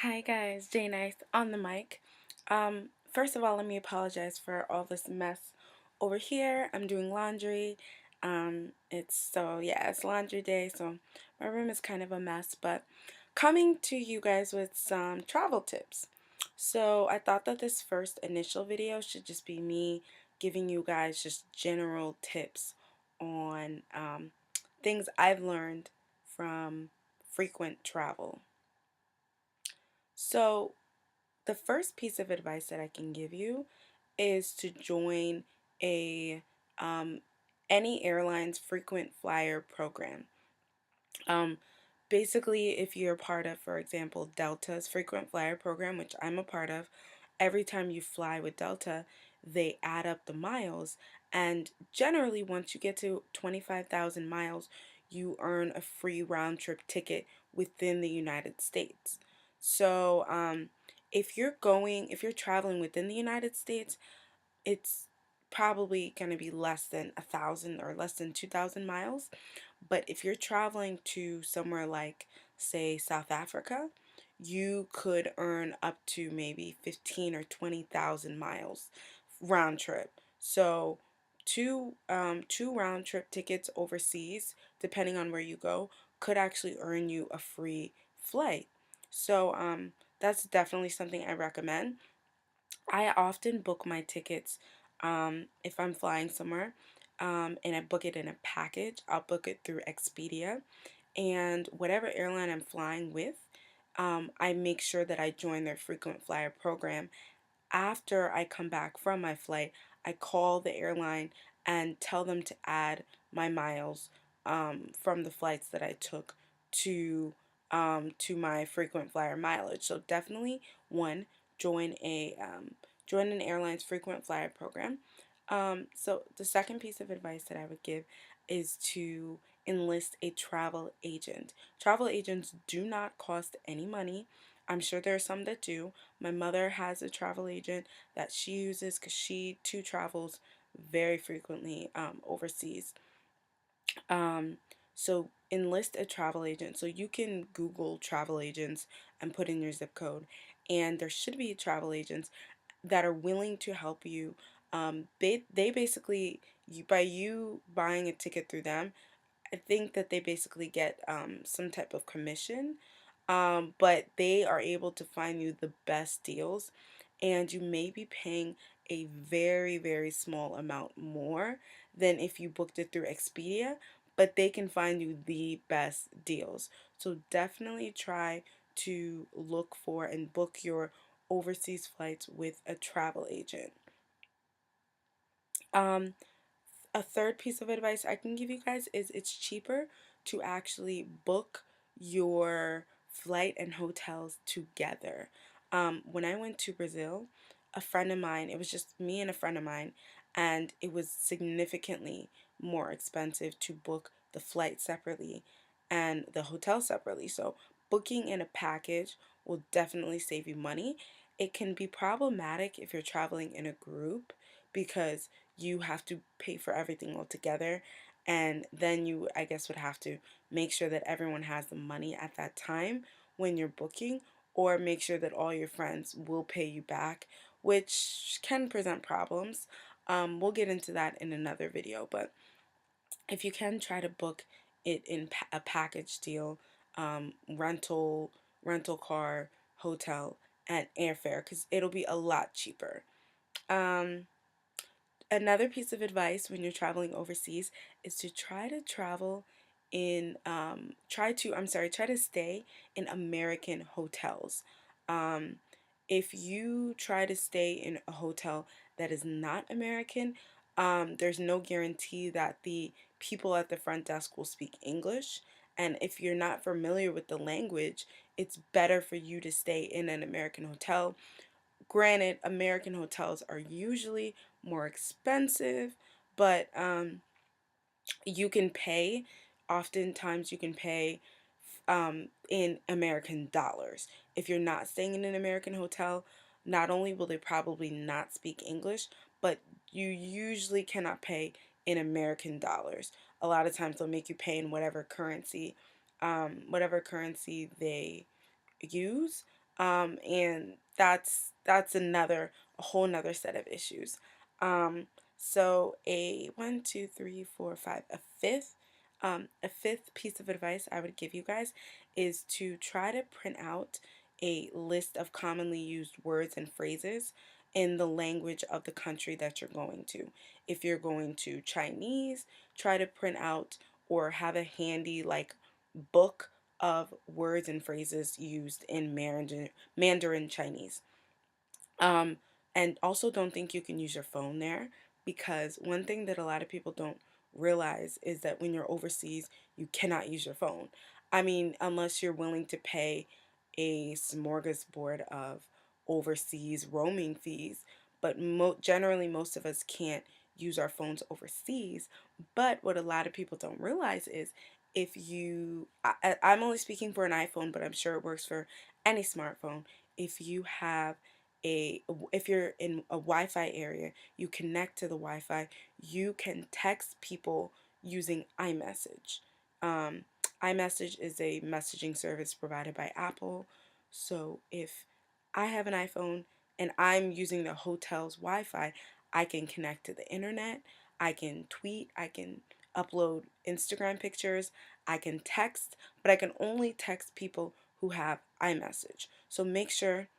Hi guys, Jay Nice on the mic. First of all, let me apologize for all this mess over here. I'm doing laundry. It's laundry day, so my room is kind of a mess, but coming to you guys with some travel tips. So I thought that this first initial video should just be me giving you guys just general tips on things I've learned from frequent travel. So the first piece of advice that I can give you is to join a um, any airline's frequent flyer program. Um, Basically, if you're a part of, for example, Delta's frequent flyer program, which I'm a part of, every time you fly with Delta, they add up the miles, and generally, once you get to 25,000 miles, you earn a free round trip ticket within the United States. So, if you're traveling within the United States, it's probably going to be less than 1,000 or less than 2,000 miles. But if you're traveling to somewhere like, say, South Africa, you could earn up to maybe 15 or 20,000 miles round trip. So two round trip tickets overseas, depending on where you go, could actually earn you a free flight. So that's definitely something I recommend. I often book my tickets if I'm flying somewhere, and I book it in a package. I'll book it through Expedia, and whatever airline I'm flying with, I make sure that I join their frequent flyer program. After I come back from my flight, I call the airline and tell them to add my miles from the flights that I took to to my frequent flyer mileage. So definitely one, join a join an airline's frequent flyer program. So the second piece of advice that I would give is to enlist a travel agent. Travel agents do not cost any money. I'm sure there are some that do. My mother has a travel agent that she uses because she too travels very frequently overseas. Um, so enlist a travel agent. So you can Google travel agents and put in your zip code, and there should be travel agents that are willing to help you. They basically, by you buying a ticket through them, I think that they basically get some type of commission, but they are able to find you the best deals, and you may be paying a very, very small amount more than if you booked it through Expedia, but they can find you the best deals. So definitely try to look for and book your overseas flights with a travel agent. Um, a third piece of advice I can give you guys is it's cheaper to actually book your flight and hotels together. When I went to Brazil, a friend of mine, it was just me and a friend of mine, and it was significantly more expensive to book the flight separately and the hotel separately. So, booking in a package will definitely save you money. It can be problematic if you're traveling in a group because you have to pay for everything all together, and then you, I guess, would have to make sure that everyone has the money at that time when you're booking, or make sure that all your friends will pay you back, which can present problems. We'll get into that in another video, but if you can, try to book it in a package deal, rental car, hotel, and airfare, because it'll be a lot cheaper. um, Another piece of advice when you're traveling overseas is to try to travel in try to stay in American hotels. um, if you try to stay in a hotel that is not American, there's no guarantee that the people at the front desk will speak English, and if you're not familiar with the language, it's better for you to stay in an American hotel. Granted, American hotels are usually more expensive, but you can pay, oftentimes, you can pay in American dollars. If you're not staying in an American hotel, not only will they probably not speak English, but you usually cannot pay in American dollars. A lot of times they'll make you pay in whatever currency they use. And that's a whole nother set of issues. Um, so a one, two, three, four, five, a fifth piece of advice I would give you guys is to try to print out a list of commonly used words and phrases in the language of the country that you're going to. If you're going to Chinese, try to print out or have a handy like book of words and phrases used in Mandarin Chinese. Um, and also don't think you can use your phone there, because one thing that a lot of people don't realize is that when you're overseas, you cannot use your phone. I mean, unless you're willing to pay a smorgasbord of overseas roaming fees, but generally most of us can't use our phones overseas. But what a lot of people don't realize is if I'm only speaking for an iPhone, but I'm sure it works for any smartphone. If you have a if you're in a Wi-Fi area, you connect to the Wi-Fi, you can text people using iMessage. Um, iMessage is a messaging service provided by Apple. So if I have an iPhone and I'm using the hotel's Wi-Fi, I can connect to the internet, I can tweet, I can upload Instagram pictures, I can text, but I can only text people who have iMessage. So make sure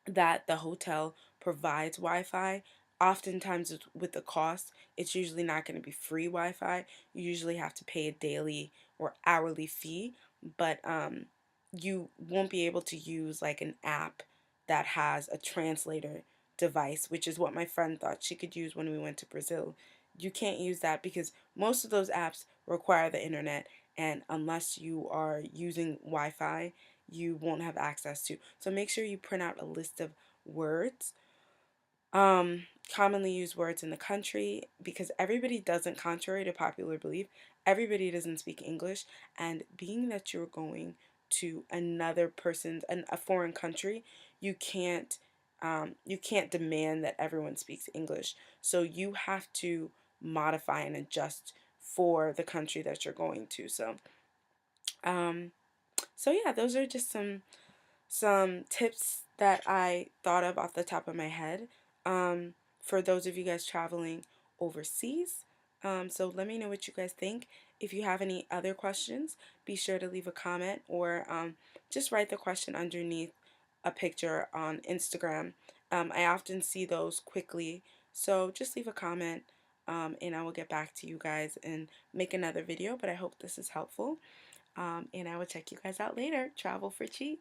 that the hotel provides Wi-Fi. Oftentimes, with the cost, it's usually not going to be free Wi-Fi. You usually have to pay a daily or hourly fee, but you won't be able to use like an app that has a translator device, which is what my friend thought she could use when we went to Brazil. You can't use that because most of those apps require the internet, and unless you are using Wi-Fi, you won't have access to. So make sure you print out a list of words, commonly used words in the country, because everybody doesn't, contrary to popular belief, everybody doesn't speak English. And being that you're going to another person's, a foreign country, you can't demand that everyone speaks English. So you have to modify and adjust for the country that you're going to. Um, so yeah, those are just some tips that I thought of off the top of my head, for those of you guys traveling overseas. So let me know what you guys think. If you have any other questions, be sure to leave a comment, or just write the question underneath a picture on Instagram. I often see those quickly, so just leave a comment, and I will get back to you guys and make another video. But I hope this is helpful, and I will check you guys out later. Travel for cheap.